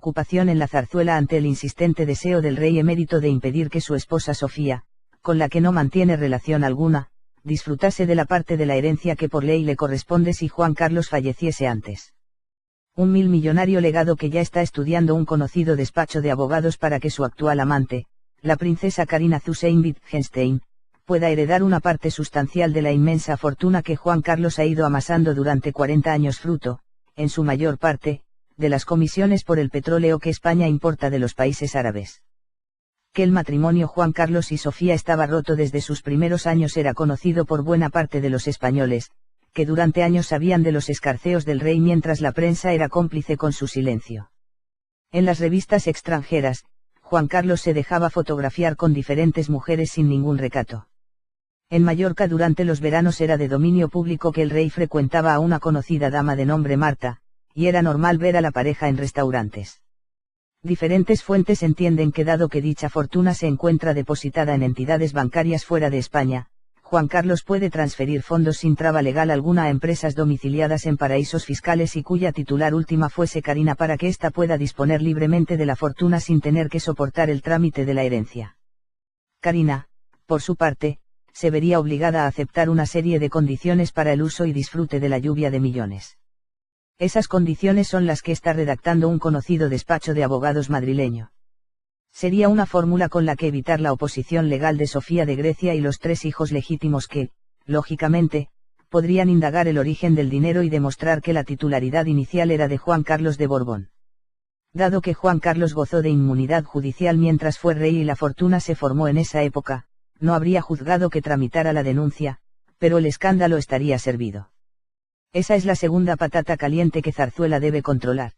preocupación en la zarzuela ante el insistente deseo del rey emérito de impedir que su esposa Sofía, con la que no mantiene relación alguna, disfrutase de la parte de la herencia que por ley le corresponde si Juan Carlos falleciese antes. Un millonario legado que ya está estudiando un conocido despacho de abogados para que su actual amante, la princesa Carina Zusein-Wittgenstein, pueda heredar una parte sustancial de la inmensa fortuna que Juan Carlos ha ido amasando durante 40 años fruto, en su mayor parte, de las comisiones por el petróleo que España importa de los países árabes. Que el matrimonio Juan Carlos y Sofía estaba roto desde sus primeros años era conocido por buena parte de los españoles, que durante años sabían de los escarceos del rey mientras la prensa era cómplice con su silencio. En las revistas extranjeras, Juan Carlos se dejaba fotografiar con diferentes mujeres sin ningún recato. En Mallorca durante los veranos era de dominio público que el rey frecuentaba a una conocida dama de nombre Marta, y era normal ver a la pareja en restaurantes. Diferentes fuentes entienden que dado que dicha fortuna se encuentra depositada en entidades bancarias fuera de España, Juan Carlos puede transferir fondos sin traba legal alguna a empresas domiciliadas en paraísos fiscales y cuya titular última fuese Carina para que ésta pueda disponer libremente de la fortuna sin tener que soportar el trámite de la herencia. Carina, por su parte, se vería obligada a aceptar una serie de condiciones para el uso y disfrute de la lluvia de millones. Esas condiciones son las que está redactando un conocido despacho de abogados madrileño. Sería una fórmula con la que evitar la oposición legal de Sofía de Grecia y los 3 hijos legítimos que, lógicamente, podrían indagar el origen del dinero y demostrar que la titularidad inicial era de Juan Carlos de Borbón. Dado que Juan Carlos gozó de inmunidad judicial mientras fue rey y la fortuna se formó en esa época, no habría juzgado que tramitara la denuncia, pero el escándalo estaría servido. Esa es la segunda patata caliente que Zarzuela debe controlar.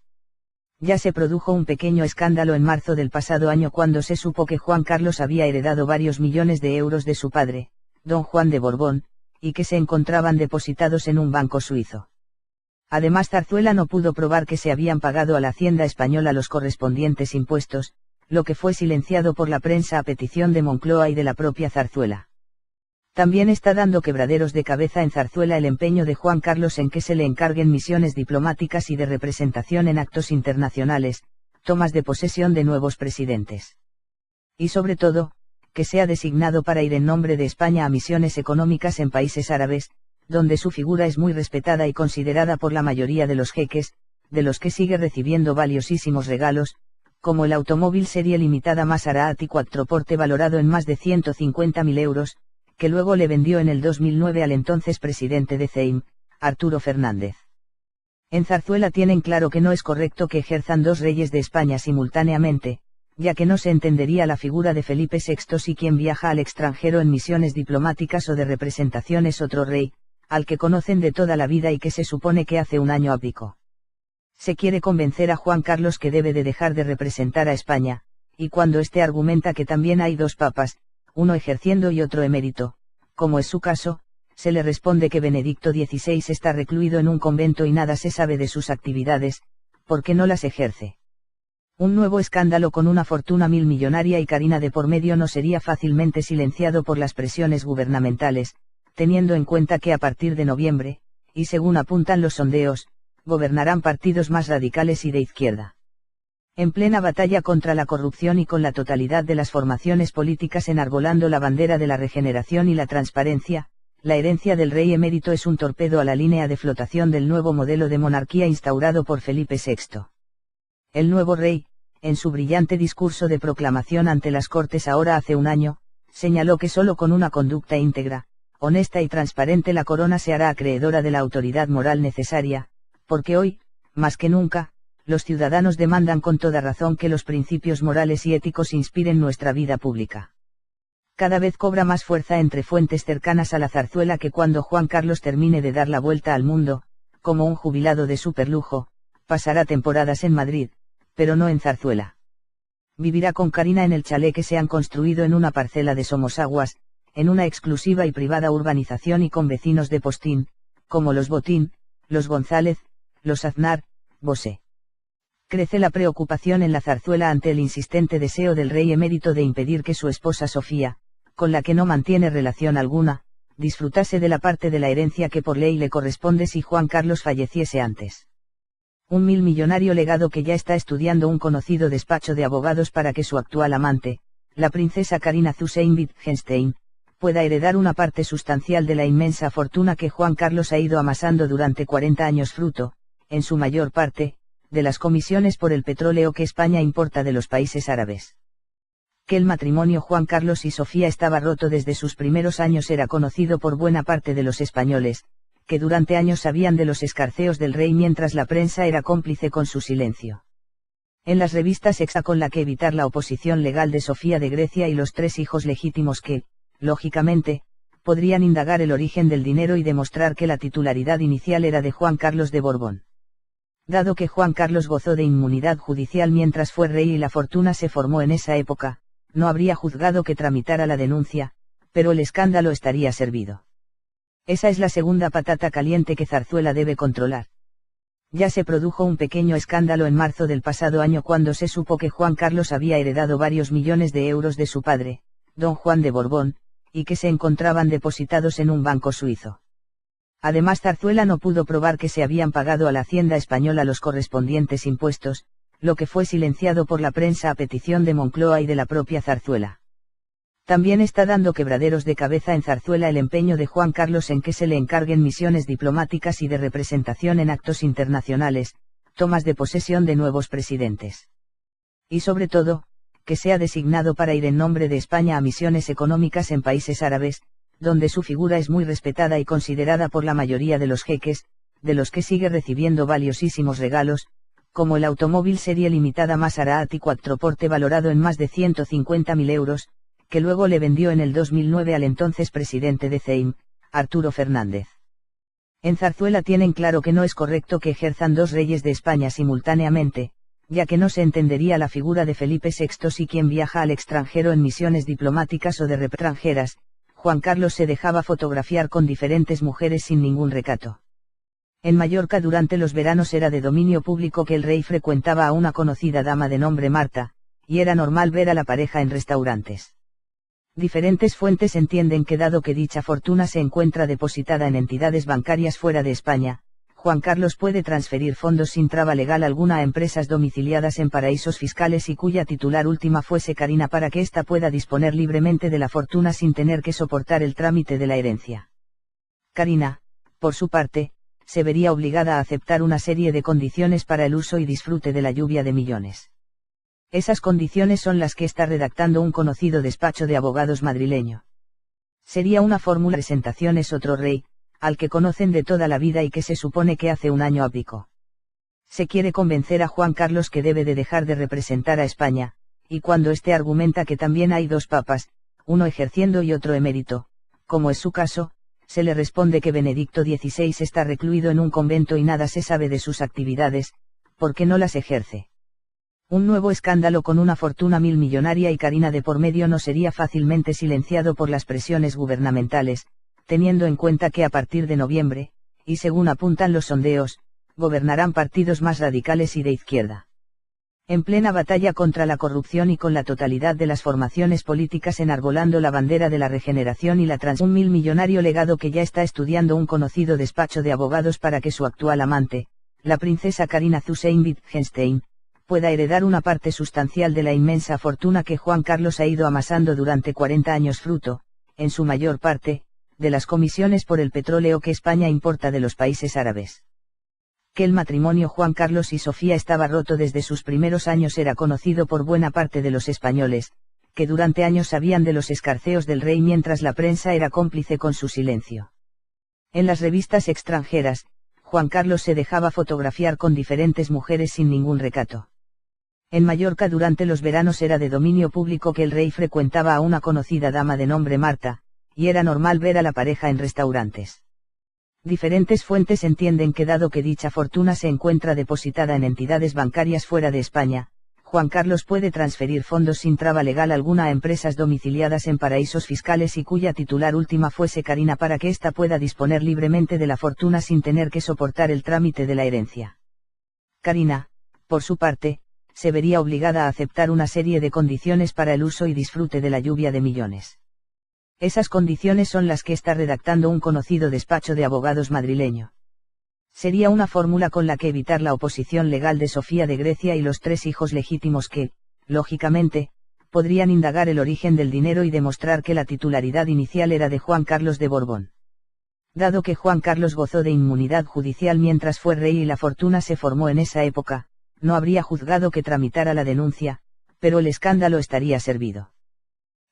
Ya se produjo un pequeño escándalo en marzo del pasado año cuando se supo que Juan Carlos había heredado varios millones de euros de su padre, don Juan de Borbón, y que se encontraban depositados en un banco suizo. Además Zarzuela no pudo probar que se habían pagado a la Hacienda española los correspondientes impuestos, lo que fue silenciado por la prensa a petición de Moncloa y de la propia Zarzuela. También está dando quebraderos de cabeza en Zarzuela el empeño de Juan Carlos en que se le encarguen misiones diplomáticas y de representación en actos internacionales, tomas de posesión de nuevos presidentes. Y sobre todo, que sea designado para ir en nombre de España a misiones económicas en países árabes, donde su figura es muy respetada y considerada por la mayoría de los jeques, de los que sigue recibiendo valiosísimos regalos, como el automóvil serie limitada Maserati Quattroporte valorado en más de 150.000 euros, que luego le vendió en el 2009 al entonces presidente de CEIM, Arturo Fernández. En Zarzuela tienen claro que no es correcto que ejerzan 2 reyes de España simultáneamente, ya que no se entendería la figura de Felipe VI si quien viaja al extranjero en misiones diplomáticas o de representación es otro rey, al que conocen de toda la vida y que se supone que hace un año abdicó. Se quiere convencer a Juan Carlos que debe de dejar de representar a España, y cuando éste argumenta que también hay 2 papas, uno ejerciendo y otro emérito, como es su caso, se le responde que Benedicto XVI está recluido en un convento y nada se sabe de sus actividades, porque no las ejerce. Un nuevo escándalo con una fortuna millonaria y Carina de por medio no sería fácilmente silenciado por las presiones gubernamentales, teniendo en cuenta que a partir de noviembre, y según apuntan los sondeos, gobernarán partidos más radicales y de izquierda. En plena batalla contra la corrupción y con la totalidad de las formaciones políticas enarbolando la bandera de la regeneración y la transparencia, la herencia del rey emérito es un torpedo a la línea de flotación del nuevo modelo de monarquía instaurado por Felipe VI. El nuevo rey, en su brillante discurso de proclamación ante las Cortes ahora hace un año, señaló que solo con una conducta íntegra, honesta y transparente la corona se hará acreedora de la autoridad moral necesaria, porque hoy, más que nunca, los ciudadanos demandan con toda razón que los principios morales y éticos inspiren nuestra vida pública. Cada vez cobra más fuerza entre fuentes cercanas a la Zarzuela que cuando Juan Carlos termine de dar la vuelta al mundo, como un jubilado de superlujo, pasará temporadas en Madrid, pero no en Zarzuela. Vivirá con Carina en el chalet que se han construido en una parcela de Somosaguas, en una exclusiva y privada urbanización y con vecinos de postín, como los Botín, los González, los Aznar, Bosé. Crece la preocupación en la Zarzuela ante el insistente deseo del rey emérito de impedir que su esposa Sofía, con la que no mantiene relación alguna, disfrutase de la parte de la herencia que por ley le corresponde si Juan Carlos falleciese antes. Un millonario legado que ya está estudiando un conocido despacho de abogados para que su actual amante, la princesa Carina Thyssen-Wittgenstein, pueda heredar una parte sustancial de la inmensa fortuna que Juan Carlos ha ido amasando durante 40 años fruto, en su mayor parte, de las comisiones por el petróleo que España importa de los países árabes. Que el matrimonio Juan Carlos y Sofía estaba roto desde sus primeros años era conocido por buena parte de los españoles, que durante años sabían de los escarceos del rey mientras la prensa era cómplice con su silencio. En las revistas con la que evitar la oposición legal de Sofía de Grecia y los 3 hijos legítimos que, lógicamente, podrían indagar el origen del dinero y demostrar que la titularidad inicial era de Juan Carlos de Borbón. Dado que Juan Carlos gozó de inmunidad judicial mientras fue rey y la fortuna se formó en esa época, no habría juzgado que tramitara la denuncia, pero el escándalo estaría servido. Esa es la segunda patata caliente que Zarzuela debe controlar. Ya se produjo un pequeño escándalo en marzo del pasado año cuando se supo que Juan Carlos había heredado varios millones de euros de su padre, don Juan de Borbón, y que se encontraban depositados en un banco suizo. Además, Zarzuela no pudo probar que se habían pagado a la Hacienda española los correspondientes impuestos, lo que fue silenciado por la prensa a petición de Moncloa y de la propia Zarzuela. También está dando quebraderos de cabeza en Zarzuela el empeño de Juan Carlos en que se le encarguen misiones diplomáticas y de representación en actos internacionales, tomas de posesión de nuevos presidentes. Y sobre todo, que sea designado para ir en nombre de España a misiones económicas en países árabes, donde su figura es muy respetada y considerada por la mayoría de los jeques, de los que sigue recibiendo valiosísimos regalos, como el automóvil serie limitada Maserati Quattroporte valorado en más de 150.000 euros, que luego le vendió en el 2009 al entonces presidente de CEIM, Arturo Fernández. En Zarzuela tienen claro que no es correcto que ejerzan 2 reyes de España simultáneamente, ya que no se entendería la figura de Felipe VI si quien viaja al extranjero en misiones diplomáticas o de extranjeras, Juan Carlos se dejaba fotografiar con diferentes mujeres sin ningún recato. En Mallorca durante los veranos era de dominio público que el rey frecuentaba a una conocida dama de nombre Marta, y era normal ver a la pareja en restaurantes. Diferentes fuentes entienden que dado que dicha fortuna se encuentra depositada en entidades bancarias fuera de España, Juan Carlos puede transferir fondos sin traba legal alguna a empresas domiciliadas en paraísos fiscales y cuya titular última fuese Carina para que ésta pueda disponer libremente de la fortuna sin tener que soportar el trámite de la herencia. Carina, por su parte, se vería obligada a aceptar una serie de condiciones para el uso y disfrute de la lluvia de millones. Esas condiciones son las que está redactando un conocido despacho de abogados madrileño. Sería una fórmula de presentación es otro rey, al que conocen de toda la vida y que se supone que hace un año abdicó. Se quiere convencer a Juan Carlos que debe de dejar de representar a España, y cuando éste argumenta que también hay 2 papas, uno ejerciendo y otro emérito, como es su caso, se le responde que Benedicto XVI está recluido en un convento y nada se sabe de sus actividades, porque no las ejerce. Un nuevo escándalo con una fortuna millonaria y Carina de por medio no sería fácilmente silenciado por las presiones gubernamentales, teniendo en cuenta que a partir de noviembre, y según apuntan los sondeos, gobernarán partidos más radicales y de izquierda. En plena batalla contra la corrupción y con la totalidad de las formaciones políticas enarbolando la bandera de la regeneración y la un millonario legado que ya está estudiando un conocido despacho de abogados para que su actual amante, la princesa Carina Thyssen-Wittgenstein, pueda heredar una parte sustancial de la inmensa fortuna que Juan Carlos ha ido amasando durante 40 años fruto, en su mayor parte, de las comisiones por el petróleo que España importa de los países árabes. Que el matrimonio Juan Carlos y Sofía estaba roto desde sus primeros años era conocido por buena parte de los españoles, que durante años sabían de los escarceos del rey mientras la prensa era cómplice con su silencio. En las revistas extranjeras, Juan Carlos se dejaba fotografiar con diferentes mujeres sin ningún recato. En Mallorca durante los veranos era de dominio público que el rey frecuentaba a una conocida dama de nombre Marta, y era normal ver a la pareja en restaurantes. Diferentes fuentes entienden que dado que dicha fortuna se encuentra depositada en entidades bancarias fuera de España, Juan Carlos puede transferir fondos sin traba legal alguna a empresas domiciliadas en paraísos fiscales y cuya titular última fuese Carina para que ésta pueda disponer libremente de la fortuna sin tener que soportar el trámite de la herencia. Carina, por su parte, se vería obligada a aceptar una serie de condiciones para el uso y disfrute de la lluvia de millones. Esas condiciones son las que está redactando un conocido despacho de abogados madrileño. Sería una fórmula con la que evitar la oposición legal de Sofía de Grecia y los 3 hijos legítimos que, lógicamente, podrían indagar el origen del dinero y demostrar que la titularidad inicial era de Juan Carlos de Borbón. Dado que Juan Carlos gozó de inmunidad judicial mientras fue rey y la fortuna se formó en esa época, no habría juzgado que tramitara la denuncia, pero el escándalo estaría servido.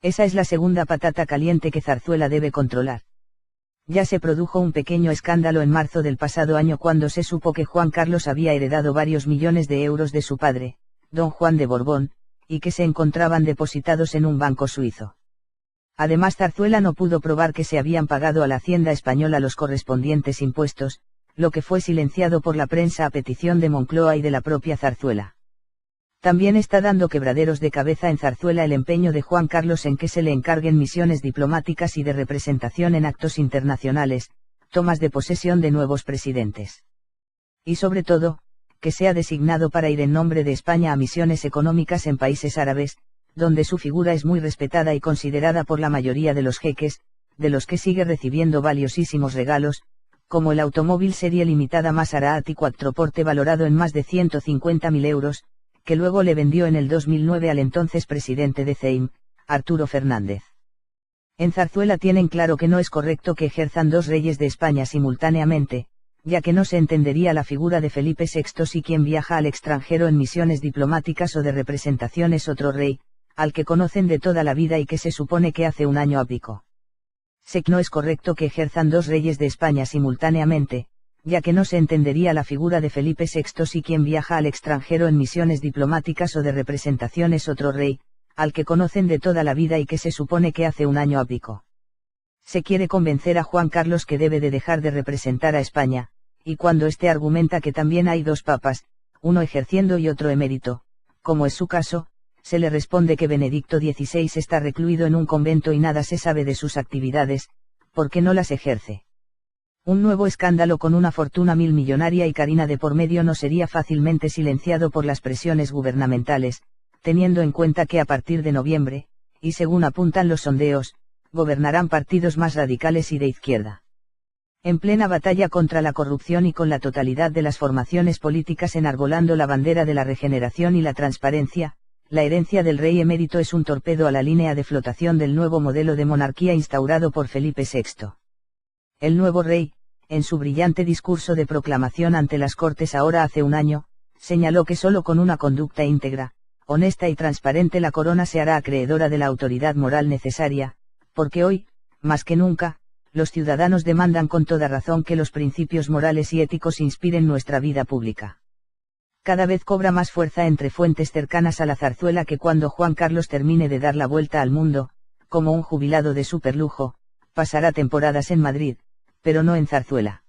Esa es la segunda patata caliente que Zarzuela debe controlar. Ya se produjo un pequeño escándalo en marzo del pasado año cuando se supo que Juan Carlos había heredado varios millones de euros de su padre, don Juan de Borbón, y que se encontraban depositados en un banco suizo. Además, Zarzuela no pudo probar que se habían pagado a la Hacienda española los correspondientes impuestos, lo que fue silenciado por la prensa a petición de Moncloa y de la propia Zarzuela. También está dando quebraderos de cabeza en Zarzuela el empeño de Juan Carlos en que se le encarguen misiones diplomáticas y de representación en actos internacionales, tomas de posesión de nuevos presidentes. Y sobre todo, que sea designado para ir en nombre de España a misiones económicas en países árabes, donde su figura es muy respetada y considerada por la mayoría de los jeques, de los que sigue recibiendo valiosísimos regalos, como el automóvil serie limitada Maserati Quattroporte valorado en más de 150.000 euros, que luego le vendió en el 2009 al entonces presidente de CEIM, Arturo Fernández. En Zarzuela tienen claro que no es correcto que ejerzan 2 reyes de España simultáneamente, ya que no se entendería la figura de Felipe VI si quien viaja al extranjero en misiones diplomáticas o de representación es otro rey, al que conocen de toda la vida y que se supone que hace un año abdicó. Sé que no es correcto que ejerzan 2 reyes de España simultáneamente, ya que no se entendería la figura de Felipe VI si quien viaja al extranjero en misiones diplomáticas o de representación es otro rey, al que conocen de toda la vida y que se supone que hace un año abdicó. Se quiere convencer a Juan Carlos que debe de dejar de representar a España, y cuando éste argumenta que también hay 2 papas, uno ejerciendo y otro emérito, como es su caso, se le responde que Benedicto XVI está recluido en un convento y nada se sabe de sus actividades, porque no las ejerce. Un nuevo escándalo con una fortuna millonaria y Carina de por medio no sería fácilmente silenciado por las presiones gubernamentales, teniendo en cuenta que a partir de noviembre, y según apuntan los sondeos, gobernarán partidos más radicales y de izquierda. En plena batalla contra la corrupción y con la totalidad de las formaciones políticas enarbolando la bandera de la regeneración y la transparencia, la herencia del rey emérito es un torpedo a la línea de flotación del nuevo modelo de monarquía instaurado por Felipe VI. El nuevo rey, en su brillante discurso de proclamación ante las Cortes ahora hace un año, señaló que solo con una conducta íntegra, honesta y transparente la corona se hará acreedora de la autoridad moral necesaria, porque hoy, más que nunca, los ciudadanos demandan con toda razón que los principios morales y éticos inspiren nuestra vida pública. Cada vez cobra más fuerza entre fuentes cercanas a la Zarzuela que cuando Juan Carlos termine de dar la vuelta al mundo, como un jubilado de superlujo, pasará temporadas en Madrid, pero no en Zarzuela.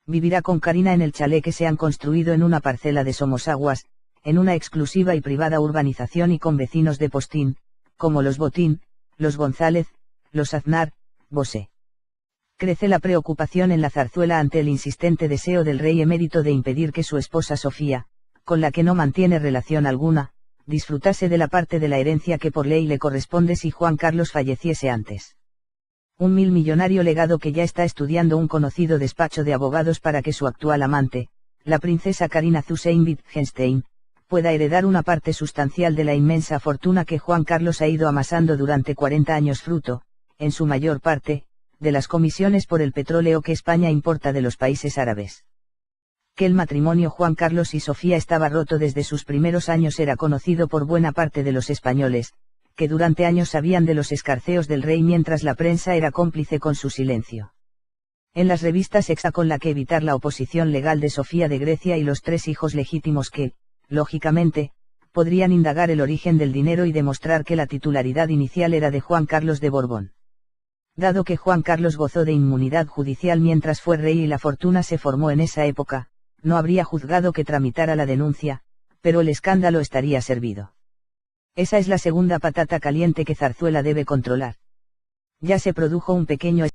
Vivirá con Carina en el chalet que se han construido en una parcela de Somosaguas, en una exclusiva y privada urbanización y con vecinos de postín, como los Botín, los González, los Aznar, Bosé. Crece la preocupación en la Zarzuela ante el insistente deseo del rey emérito de impedir que su esposa Sofía, con la que no mantiene relación alguna, disfrutase de la parte de la herencia que por ley le corresponde si Juan Carlos falleciese antes. Un millonario legado que ya está estudiando un conocido despacho de abogados para que su actual amante, la princesa Carina Thyssen-Wittgenstein, pueda heredar una parte sustancial de la inmensa fortuna que Juan Carlos ha ido amasando durante 40 años fruto, en su mayor parte, de las comisiones por el petróleo que España importa de los países árabes. Que el matrimonio Juan Carlos y Sofía estaba roto desde sus primeros años era conocido por buena parte de los españoles, que durante años sabían de los escarceos del rey mientras la prensa era cómplice con su silencio. En las revistas Exa con la que evitar la oposición legal de Sofía de Grecia y los 3 hijos legítimos que, lógicamente, podrían indagar el origen del dinero y demostrar que la titularidad inicial era de Juan Carlos de Borbón. Dado que Juan Carlos gozó de inmunidad judicial mientras fue rey y la fortuna se formó en esa época, no habría juzgado que tramitara la denuncia, pero el escándalo estaría servido. Esa es la segunda patata caliente que Zarzuela debe controlar. Ya se produjo un pequeño